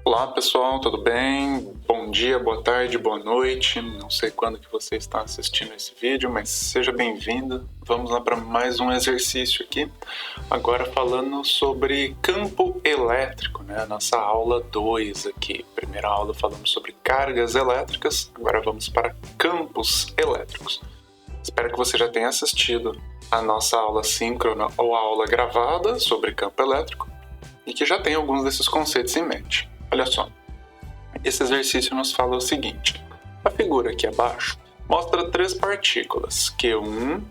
Olá pessoal, tudo bem? Bom dia, boa tarde, boa noite. Não sei quando que você está assistindo esse vídeo, mas seja bem-vindo. Vamos lá para mais um exercício aqui. Agora falando sobre campo elétrico, né? Nossa aula 2 aqui. Primeira aula falamos sobre cargas elétricas, agora vamos para campos elétricos. Espero que você já tenha assistido a nossa aula síncrona ou a aula gravada sobre campo elétrico e que já tenha alguns desses conceitos em mente. Olha só, esse exercício nos fala o seguinte: a figura aqui abaixo mostra três partículas, Q1,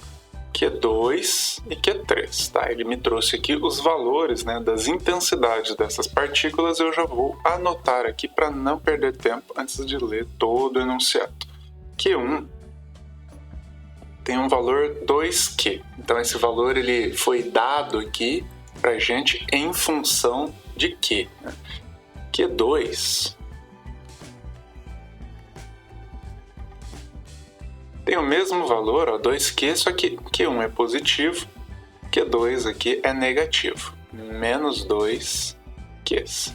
Q2 e Q3. Tá? Ele me trouxe aqui os valores, né, das intensidades dessas partículas. Eu já vou anotar aqui para não perder tempo antes de ler todo o enunciado. Q1 tem um valor 2Q, então esse valor ele foi dado aqui para a gente em função de Q, né? Q2 tem o mesmo valor, ó, 2Q, só que Q1 é positivo, Q2 aqui é negativo, menos 2Qs.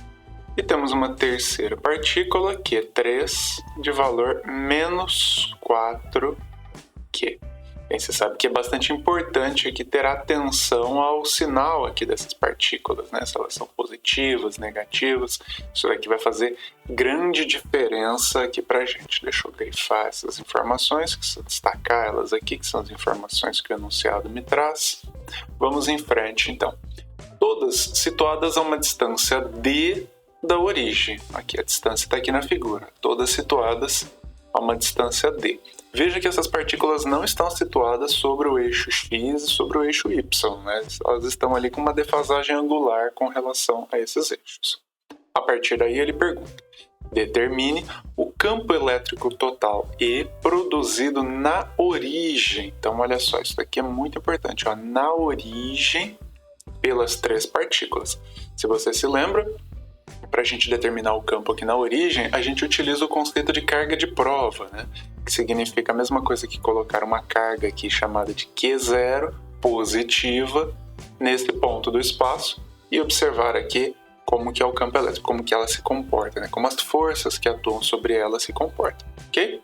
E temos uma terceira partícula, Q3, de valor menos 4Q. Bem, você sabe que é bastante importante aqui ter atenção ao sinal aqui dessas partículas, né? Se elas são positivas, negativas, isso daqui vai fazer grande diferença aqui pra gente. Deixa eu grifar essas informações, destacar elas aqui, que são as informações que o enunciado me traz. Vamos em frente, então. Todas situadas a uma distância D da origem. Aqui a distância está aqui na figura. Todas situadas a uma distância D. Veja que essas partículas não estão situadas sobre o eixo X e sobre o eixo Y, né? Elas estão ali com uma defasagem angular com relação a esses eixos. A partir daí ele pergunta: determine o campo elétrico total E produzido na origem. Então olha só, isso daqui é muito importante, ó, na origem pelas três partículas. Se você se lembra, para a gente determinar o campo aqui na origem, a gente utiliza o conceito de carga de prova, né? Que significa a mesma coisa que colocar uma carga aqui chamada de Q0 positiva nesse ponto do espaço e observar aqui como que é o campo elétrico, como que ela se comporta, né? Como as forças que atuam sobre ela se comportam, ok?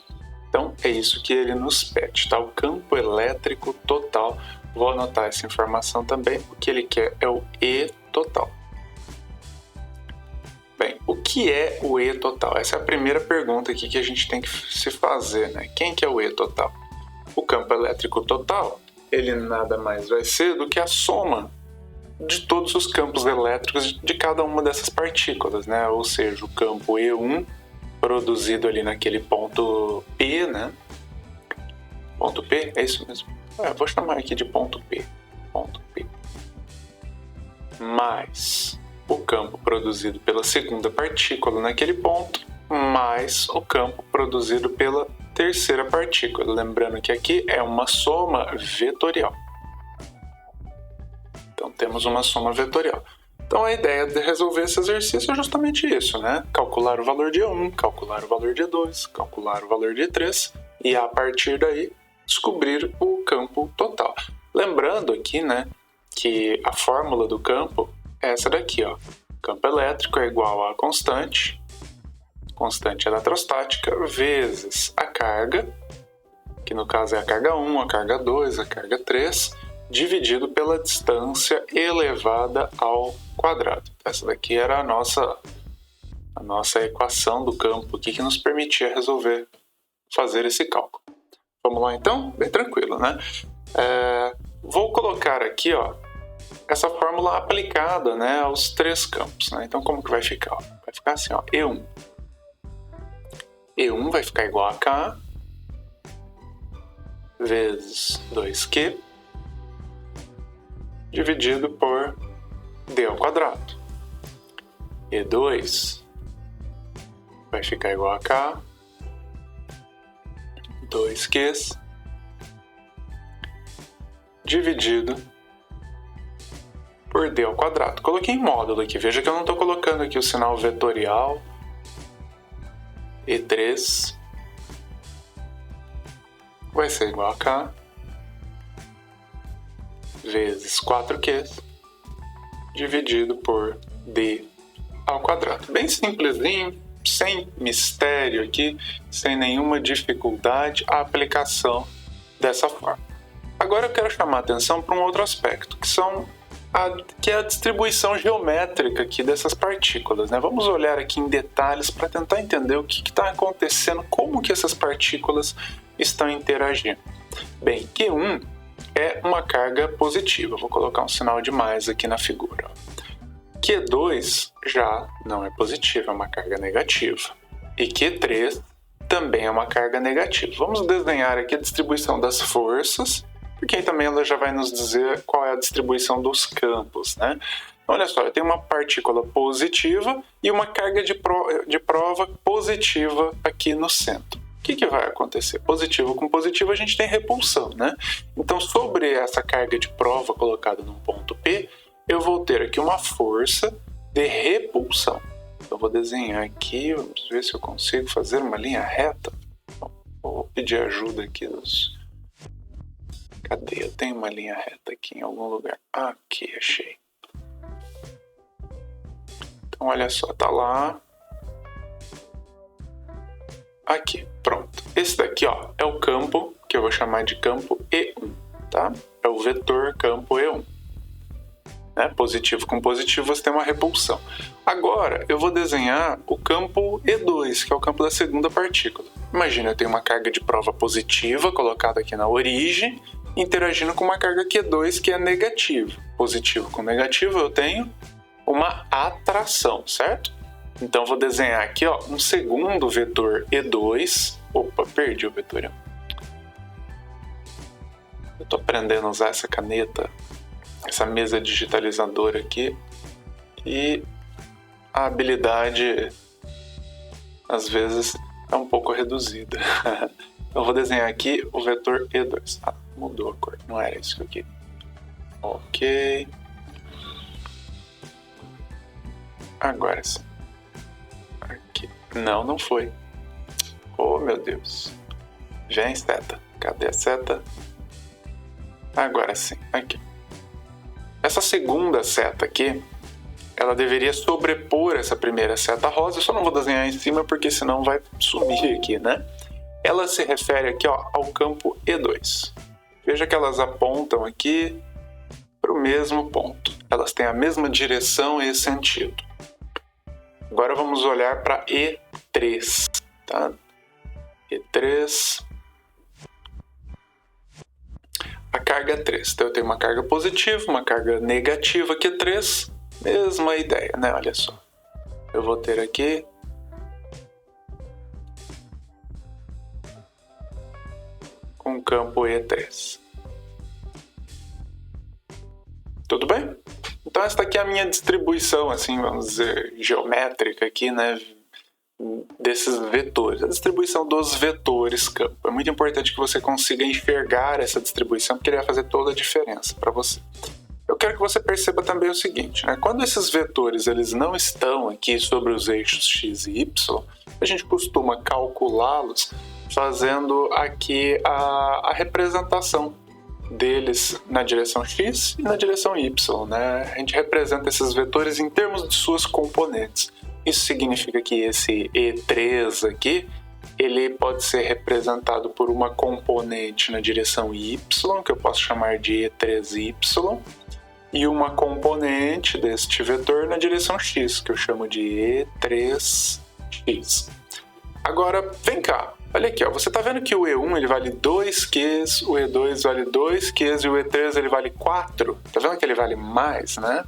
Então é isso que ele nos pede, tá? O campo elétrico total. Vou anotar essa informação também. O que ele quer é o E total. Bem, o que é o E total? Essa é a primeira pergunta aqui que a gente tem que se fazer, né? Quem que é o E total? O campo elétrico total, ele nada mais vai ser do que a soma de todos os campos elétricos de cada uma dessas partículas, né? Ou seja, o campo E1 produzido ali naquele ponto P, né? Ponto P, é isso mesmo? Vou chamar aqui de ponto P. Ponto P. Mais o campo produzido pela segunda partícula naquele ponto, mais o campo produzido pela terceira partícula. Lembrando que aqui é uma soma vetorial. Então temos uma soma vetorial. Então a ideia de resolver esse exercício é justamente isso, né? Calcular o valor de E1, calcular o valor de E2, calcular o valor de E3 e a partir daí descobrir o campo total. Lembrando aqui, né, que a fórmula do campo é essa daqui, ó. Campo elétrico é igual a constante eletrostática, vezes a carga, que no caso é a carga 1, a carga 2, a carga 3, dividido pela distância elevada ao quadrado. Essa daqui era a nossa equação do campo aqui que nos permitia fazer esse cálculo. Vamos lá então? Bem tranquilo, né? Vou colocar aqui, ó, essa fórmula aplicada, né, aos três campos, né? Então como que vai ficar? Vai ficar assim, ó, E1. E1 vai ficar igual a K vezes 2Q dividido por D ao quadrado. E2 vai ficar igual a K 2Qs dividido por D ao quadrado. Coloquei em módulo aqui, veja que eu não estou colocando aqui o sinal vetorial. E3 vai ser igual a K vezes 4Q dividido por D ao quadrado. Bem simplesinho, sem mistério aqui, sem nenhuma dificuldade a aplicação dessa forma. Agora eu quero chamar a atenção para um outro aspecto, que é a distribuição geométrica aqui dessas partículas, né? Vamos olhar aqui em detalhes para tentar entender o que está acontecendo, como que essas partículas estão interagindo. Bem, Q1 é uma carga positiva, vou colocar um sinal de mais aqui na figura. Q2 já não é positiva, é uma carga negativa. E Q3 também é uma carga negativa. Vamos desenhar aqui a distribuição das forças, porque aí também ela já vai nos dizer qual é a distribuição dos campos, né? Olha só, eu tenho uma partícula positiva e uma carga de prova positiva aqui no centro. O que vai acontecer? Positivo com positivo a gente tem repulsão, né? Então, sobre essa carga de prova colocada num ponto P, eu vou ter aqui uma força de repulsão. Eu vou desenhar aqui, vamos ver se eu consigo fazer uma linha reta. Vou pedir ajuda aqui dos... Cadê? Eu tenho uma linha reta aqui em algum lugar. Aqui, achei. Então, olha só, tá lá. Aqui, pronto. Esse daqui, ó, é o campo que eu vou chamar de campo E1, tá? É o vetor campo E1. Né? Positivo com positivo você tem uma repulsão. Agora, eu vou desenhar o campo E2, que é o campo da segunda partícula. Imagina, eu tenho uma carga de prova positiva colocada aqui na origem, interagindo com uma carga Q2 que é negativa. Positivo com negativo eu tenho uma atração, certo? Então vou desenhar aqui, ó, um segundo vetor E2. Opa, perdi o vetor E1. Eu tô aprendendo a usar essa caneta, essa mesa digitalizadora aqui, e a habilidade às vezes é um pouco reduzida. Então vou desenhar aqui o vetor E2. Ah, mudou a cor, não era isso que eu queria. Ok. Agora sim. Aqui. Não foi. Oh, meu Deus. Vem, seta. Cadê a seta? Agora sim. Aqui. Essa segunda seta aqui, ela deveria sobrepor essa primeira seta rosa. Eu só não vou desenhar em cima porque senão vai sumir aqui, né? Ela se refere aqui, ó, ao campo E2. Veja que elas apontam aqui para o mesmo ponto. Elas têm a mesma direção e sentido. Agora vamos olhar para E3, tá? E3. A carga 3. Então eu tenho uma carga positiva, uma carga negativa Q3. Mesma ideia, né? Olha só. Eu vou ter aqui um campo E3. Tudo bem? Então essa aqui é a minha distribuição, assim, vamos dizer, geométrica aqui, né? Desses vetores, a distribuição dos vetores campo. É muito importante que você consiga enxergar essa distribuição, porque ele vai fazer toda a diferença para você. Eu quero que você perceba também o seguinte, né? Quando esses vetores eles não estão aqui sobre os eixos x e y, a gente costuma calculá-los fazendo aqui a representação deles na direção x e na direção y, né? A gente representa esses vetores em termos de suas componentes. Isso significa que esse E3 aqui, ele pode ser representado por uma componente na direção y, que eu posso chamar de E3y, e uma componente deste vetor na direção x, que eu chamo de E3x. Agora, vem cá. Olha aqui, ó, você está vendo que o E1 ele vale 2 Qs, o E2 vale 2 Qs e o E3 ele vale 4. Está vendo que ele vale mais, né?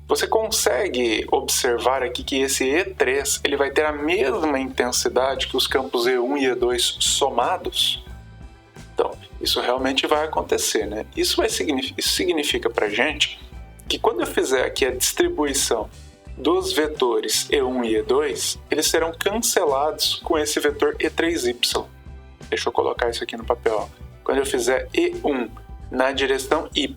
Você consegue observar aqui que esse E3 ele vai ter a mesma intensidade que os campos E1 e E2 somados? Então, isso realmente vai acontecer, né? Isso significa para a gente que quando eu fizer aqui a distribuição dos vetores E1 e E2, eles serão cancelados com esse vetor E3y. Deixa eu colocar isso aqui no papel. Quando eu fizer E1 na direção y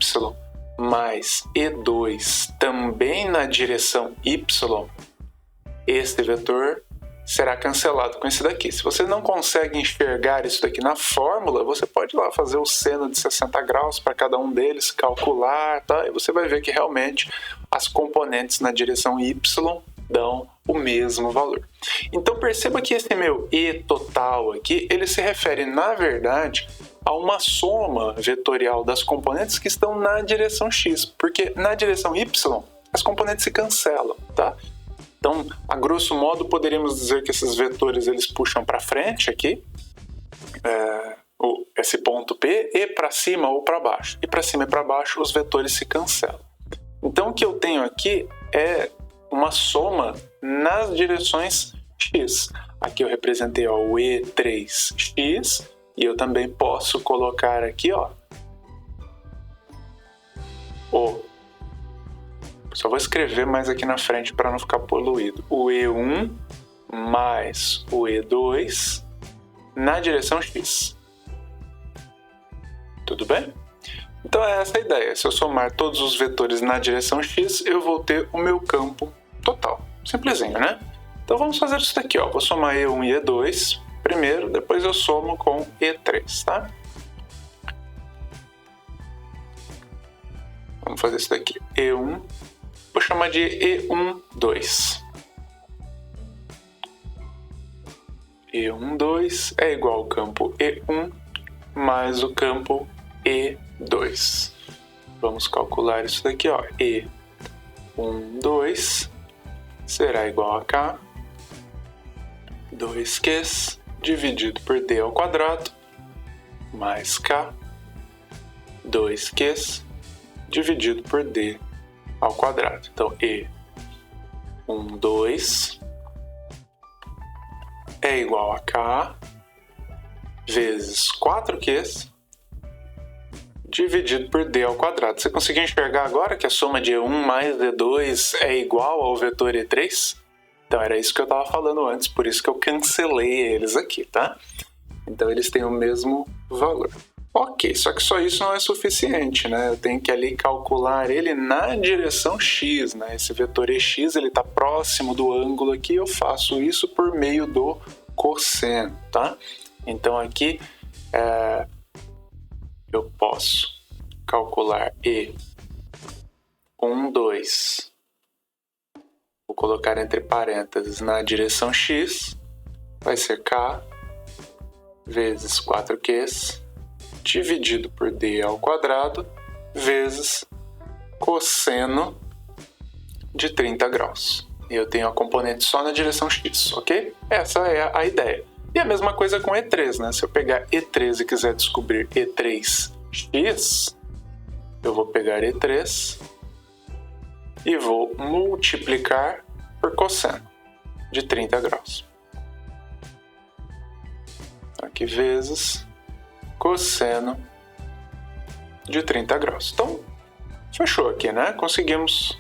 mais E2 também na direção y, este vetor será cancelado com esse daqui. Se você não consegue enxergar isso daqui na fórmula, você pode ir lá fazer o seno de 60 graus para cada um deles, calcular, tá? E você vai ver que realmente as componentes na direção y dão o mesmo valor. Então perceba que esse meu E total aqui, ele se refere, na verdade, a uma soma vetorial das componentes que estão na direção x, porque na direção y as componentes se cancelam, tá? Então, a grosso modo, poderíamos dizer que esses vetores eles puxam para frente aqui, esse ponto P, e para cima ou para baixo. E para cima e para baixo os vetores se cancelam. Então, o que eu tenho aqui é uma soma nas direções x. Aqui eu representei o E3x, e eu também posso colocar aqui, só vou escrever mais aqui na frente para não ficar poluído. O E1 mais o E2 na direção x. Tudo bem? Então é essa a ideia. Se eu somar todos os vetores na direção x, eu vou ter o meu campo total. Simplesinho, né? Então vamos fazer isso daqui, Vou somar E1 e E2 primeiro, depois eu somo com E3, tá? Vamos fazer isso daqui. E1, vou chamar de E12. E12 é igual ao campo E1 mais o campo E2. Vamos calcular isso daqui, E12 será igual a K, 2Qs dividido por D ao quadrado, mais K, 2Qs dividido por D ao quadrado. Então, E12 é igual a K vezes 4Qs dividido por D ao quadrado. Você conseguiu enxergar agora que a soma de E1 mais E2 é igual ao vetor E3? Então era isso que eu estava falando antes, por isso que eu cancelei eles aqui, tá? Então eles têm o mesmo valor. Ok, só que só isso não é suficiente, né? Eu tenho que ali calcular ele na direção x, né? Esse vetor EX, ele está próximo do ângulo aqui, eu faço isso por meio do cosseno, tá? Então aqui eu posso calcular E12, vou colocar entre parênteses na direção x, vai ser K vezes 4Qs dividido por D ao quadrado vezes cosseno de 30 graus. E eu tenho a componente só na direção x, ok? Essa é a ideia. E a mesma coisa com E3, né? Se eu pegar E3 e quiser descobrir E3x, eu vou pegar E3 e vou multiplicar por cosseno de 30 graus. Aqui vezes cosseno de 30 graus. Então, fechou aqui, né? Conseguimos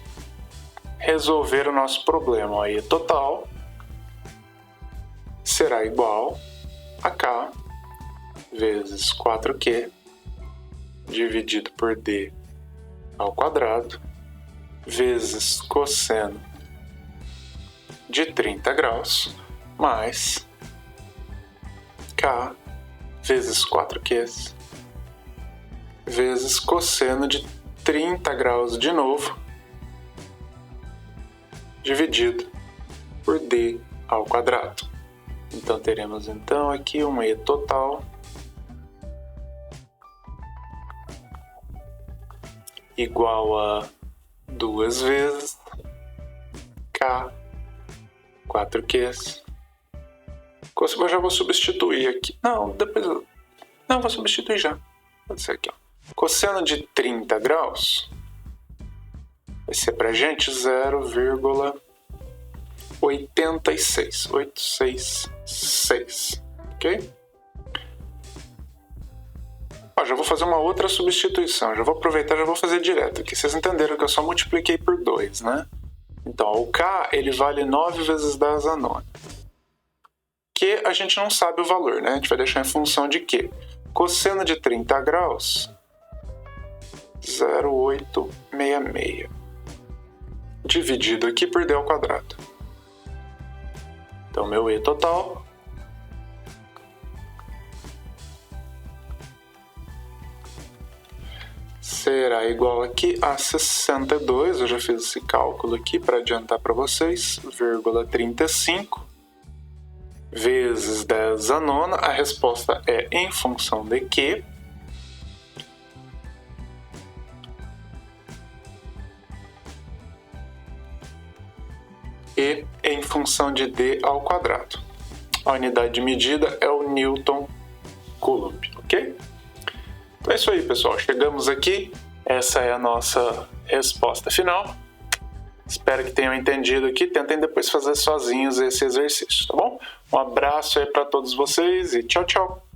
resolver o nosso problema. Aí, total será igual a K vezes 4Q dividido por D ao quadrado vezes cosseno de 30 graus mais K vezes 4Qs vezes cosseno de 30 graus de novo dividido por D ao quadrado. Então teremos então aqui um E total igual a 2 vezes K 4Qs. Eu já vou substituir aqui. Não, depois eu... Não, vou substituir já. Pode ser aqui, ó. Cosseno de 30 graus vai ser pra gente 0,866, ok? Ó, já vou fazer uma outra substituição, já vou aproveitar, já vou fazer direto aqui. Vocês entenderam que eu só multipliquei por 2, né? Então, ó, o K ele vale 9 vezes 10 a 9. Que a gente não sabe o valor, né? A gente vai deixar em função de quê? Cosseno de 30 graus, 0,866. Dividido aqui por D ao quadrado. Então, meu E total será igual aqui a 62, eu já fiz esse cálculo aqui para adiantar para vocês, 35, vezes 10 a nona, a resposta é em função de Q, e em função de D ao quadrado. A unidade de medida é o Newton Coulomb, ok? Então é isso aí, pessoal. Chegamos aqui. Essa é a nossa resposta final. Espero que tenham entendido aqui. Tentem depois fazer sozinhos esse exercício, tá bom? Um abraço aí para todos vocês e tchau, tchau!